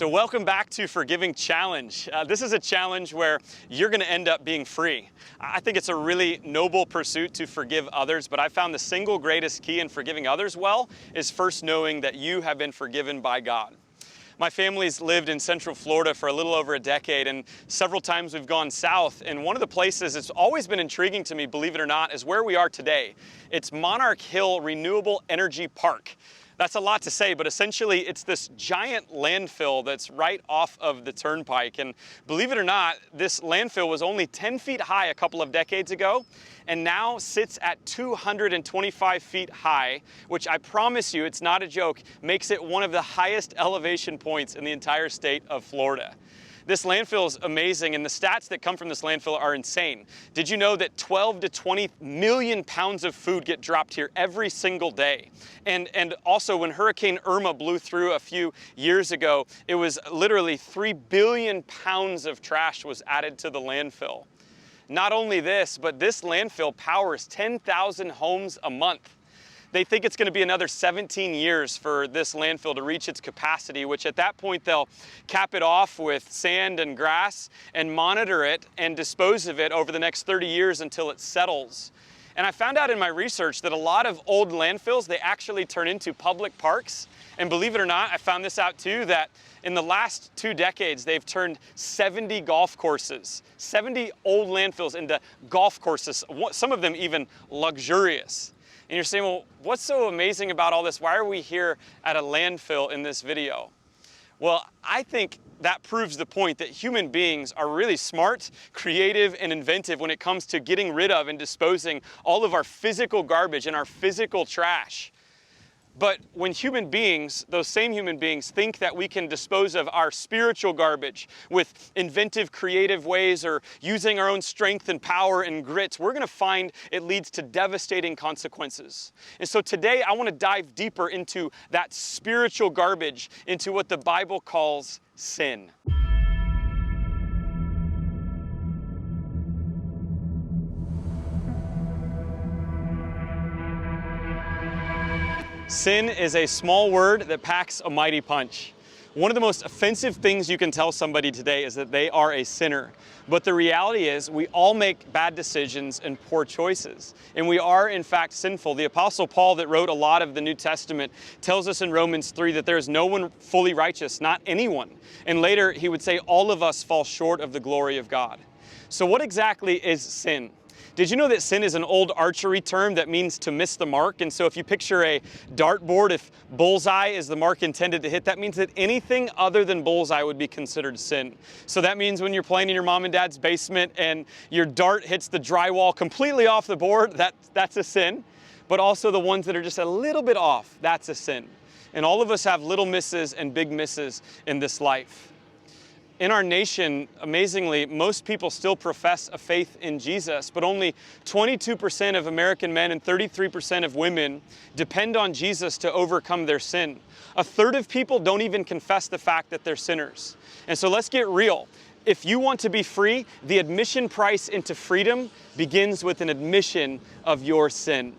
So welcome back to Forgiving Challenge. This is a challenge where you're going to end up being free. I think it's a really noble pursuit to forgive others, but I found the single greatest key in forgiving others well is first knowing that you have been forgiven by God. My family's lived in Central Florida for a little over a decade, and several times we've gone south. And one of the places that's always been intriguing to me, believe it or not, is where we are today. It's Monarch Hill Renewable Energy Park. That's a lot to say, but essentially it's this giant landfill that's right off of the turnpike. And believe it or not, this landfill was only 10 feet high a couple of decades ago and now sits at 225 feet high, which I promise you, it's not a joke, makes it one of the highest elevation points in the entire state of Florida. This landfill is amazing, and the stats that come from this landfill are insane. Did you know that 12 to 20 million pounds of food get dropped here every single day? And also, when Hurricane Irma blew through a few years ago, it was literally 3 billion pounds of trash was added to the landfill. Not only this, but this landfill powers 10,000 homes a month. They think it's going to be another 17 years for this landfill to reach its capacity, which at that point they'll cap it off with sand and grass and monitor it and dispose of it over the next 30 years until it settles. And I found out in my research that a lot of old landfills, they actually turn into public parks. And believe it or not, I found this out too, that in the last 2 decades, they've turned 70 golf courses, 70 old landfills into golf courses, some of them even luxurious. And you're saying, well, what's so amazing about all this? Why are we here at a landfill in this video? Well, I think that proves the point that human beings are really smart, creative, and inventive when it comes to getting rid of and disposing all of our physical garbage and our physical trash. But when human beings, those same human beings, think that we can dispose of our spiritual garbage with inventive, creative ways or using our own strength and power and grit, we're going to find it leads to devastating consequences. And so today I want to dive deeper into that spiritual garbage, into what the Bible calls sin. Sin is a small word that packs a mighty punch. One of the most offensive things you can tell somebody today is that they are a sinner. But the reality is we all make bad decisions and poor choices. And we are, in fact, sinful. The Apostle Paul, that wrote a lot of the New Testament, tells us in Romans 3 that there is no one fully righteous, not anyone. And later he would say all of us fall short of the glory of God. So what exactly is sin? Did you know that sin is an old archery term that means to miss the mark? And so if you picture a dartboard, if bullseye is the mark intended to hit, that means that anything other than bullseye would be considered sin. So that means when you're playing in your mom and dad's basement and your dart hits the drywall completely off the board, that's a sin. But also the ones that are just a little bit off, that's a sin. And all of us have little misses and big misses in this life. In our nation, amazingly, most people still profess a faith in Jesus, but only 22% of American men and 33% of women depend on Jesus to overcome their sin. A third of people don't even confess the fact that they're sinners. And so let's get real. If you want to be free, the admission price into freedom begins with an admission of your sin.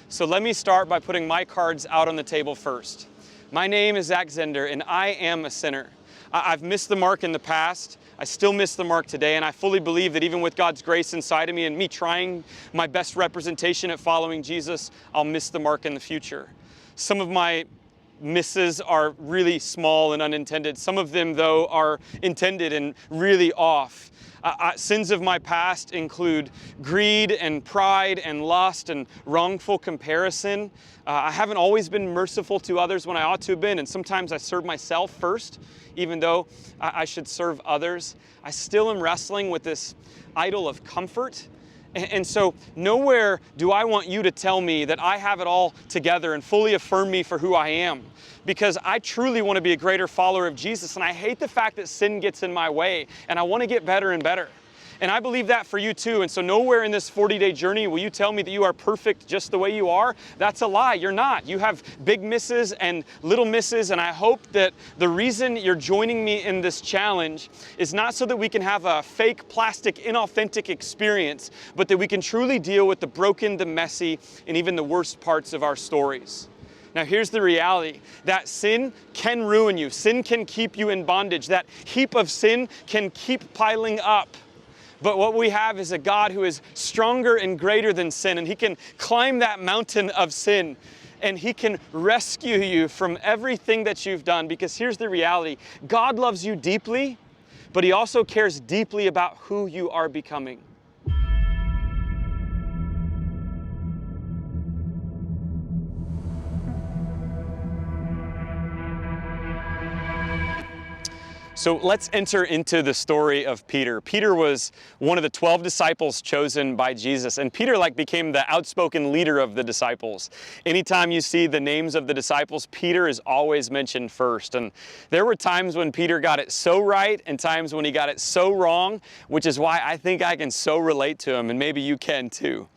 So let me start by putting my cards out on the table first. My name is Zach Zender, and I am a sinner. I've missed the mark in the past. I still miss the mark today, and I fully believe that even with God's grace inside of me and me trying my best representation at following Jesus, I'll miss the mark in the future. Some of my misses are really small and unintended. Some of them, though, are intended and really off. Sins of my past include greed and pride and lust and wrongful comparison. I haven't always been merciful to others when I ought to have been, and sometimes I serve myself first, even though I should serve others. I still am wrestling with this idol of comfort. And so nowhere do I want you to tell me that I have it all together and fully affirm me for who I am, because I truly want to be a greater follower of Jesus, and I hate the fact that sin gets in my way, and I want to get better and better. And I believe that for you too. And so nowhere in this 40-day journey will you tell me that you are perfect just the way you are. That's a lie. You're not. You have big misses and little misses. And I hope that the reason you're joining me in this challenge is not so that we can have a fake, plastic, inauthentic experience, but that we can truly deal with the broken, the messy, and even the worst parts of our stories. Now here's the reality, that sin can ruin you. Sin can keep you in bondage. That heap of sin can keep piling up. But what we have is a God who is stronger and greater than sin, and He can climb that mountain of sin, and He can rescue you from everything that you've done. Because here's the reality, God loves you deeply, but He also cares deeply about who you are becoming. So let's enter into the story of Peter. Peter was one of the 12 disciples chosen by Jesus, and Peter became the outspoken leader of the disciples. Anytime you see the names of the disciples, Peter is always mentioned first. And there were times when Peter got it so right and times when he got it so wrong, which is why I think I can so relate to him, and maybe you can too.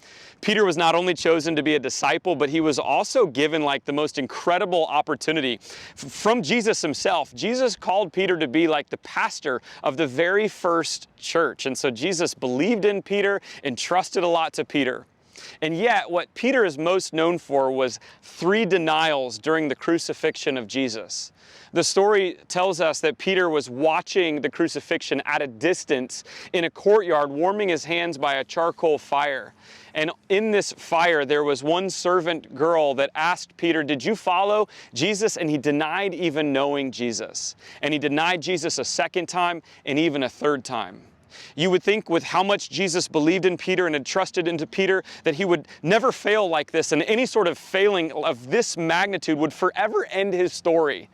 Peter was not only chosen to be a disciple, but he was also given the most incredible opportunity from Jesus himself. Jesus called Peter to be the pastor of the very first church. And so Jesus believed in Peter and trusted a lot to Peter. And yet, what Peter is most known for was 3 denials during the crucifixion of Jesus. The story tells us that Peter was watching the crucifixion at a distance in a courtyard, warming his hands by a charcoal fire. And in this fire, there was one servant girl that asked Peter, "Did you follow Jesus?" And he denied even knowing Jesus. And he denied Jesus a second time and even a third time. You would think with how much Jesus believed in Peter and had trusted into Peter that he would never fail like this, and any sort of failing of this magnitude would forever end his story.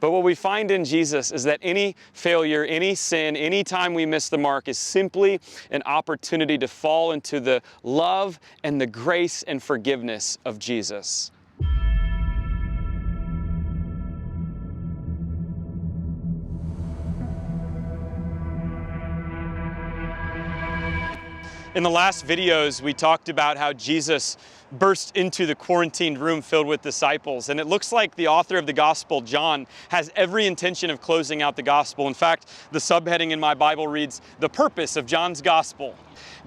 But what we find in Jesus is that any failure, any sin, any time we miss the mark is simply an opportunity to fall into the love and the grace and forgiveness of Jesus. In the last videos, we talked about how Jesus burst into the quarantined room filled with disciples. And it looks like the author of the gospel, John, has every intention of closing out the gospel. In fact, the subheading in my Bible reads, "The Purpose of John's Gospel."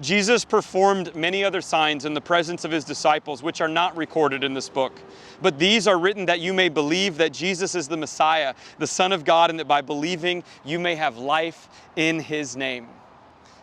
Jesus performed many other signs in the presence of his disciples, which are not recorded in this book. But these are written that you may believe that Jesus is the Messiah, the Son of God, and that by believing you may have life in his name.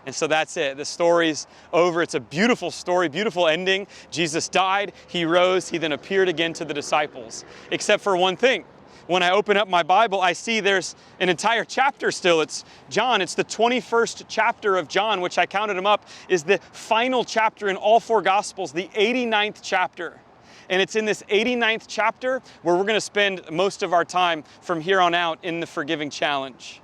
And so that's it. The story's over. It's a beautiful story, beautiful ending. Jesus died, he rose, he then appeared again to the disciples. Except for one thing. When I open up my Bible, I see there's an entire chapter still. It's John. It's the 21st chapter of John, which I counted them up, is the final chapter in all 4 Gospels, the 89th chapter. And it's in this 89th chapter where we're going to spend most of our time from here on out in the Forgiving Challenge.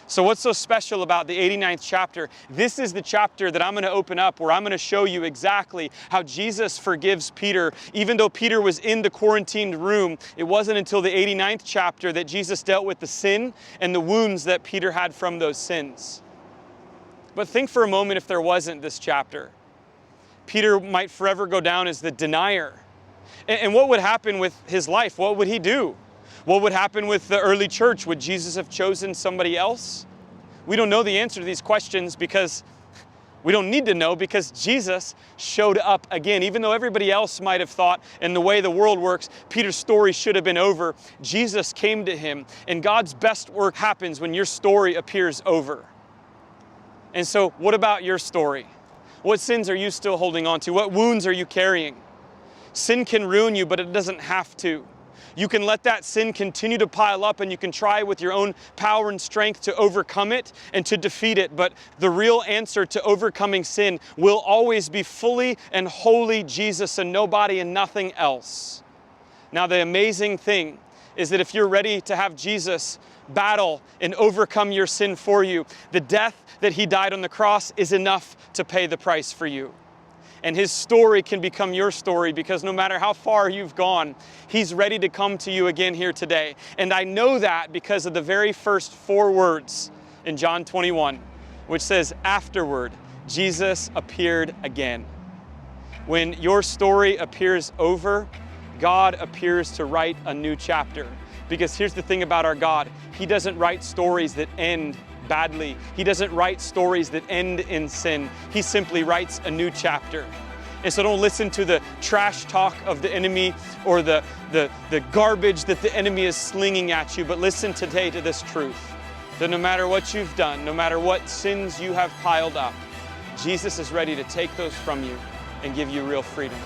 So what's so special about the 89th chapter? This is the chapter that I'm going to open up where I'm going to show you exactly how Jesus forgives Peter. Even though Peter was in the quarantined room, it wasn't until the 89th chapter that Jesus dealt with the sin and the wounds that Peter had from those sins. But think for a moment if there wasn't this chapter. Peter might forever go down as the denier. And what would happen with his life? What would he do? What would happen with the early church? Would Jesus have chosen somebody else? We don't know the answer to these questions because we don't need to know, because Jesus showed up again. Even though everybody else might have thought, in the way the world works, Peter's story should have been over, Jesus came to him. And God's best work happens when your story appears over. And so what about your story? What sins are you still holding on to? What wounds are you carrying? Sin can ruin you, but it doesn't have to. You can let that sin continue to pile up, and you can try with your own power and strength to overcome it and to defeat it. But the real answer to overcoming sin will always be fully and wholly Jesus and nobody and nothing else. Now, the amazing thing is that if you're ready to have Jesus battle and overcome your sin for you, the death that he died on the cross is enough to pay the price for you. And his story can become your story, because no matter how far you've gone, he's ready to come to you again here today. And I know that because of the very first 4 words in John 21, which says, "Afterward, Jesus appeared again." When your story appears over, God appears to write a new chapter. Because here's the thing about our God, he doesn't write stories that end badly. He doesn't write stories that end in sin. He simply writes a new chapter. And so don't listen to the trash talk of the enemy or the garbage that the enemy is slinging at you, but listen today to this truth, that no matter what you've done, no matter what sins you have piled up, Jesus is ready to take those from you and give you real freedom.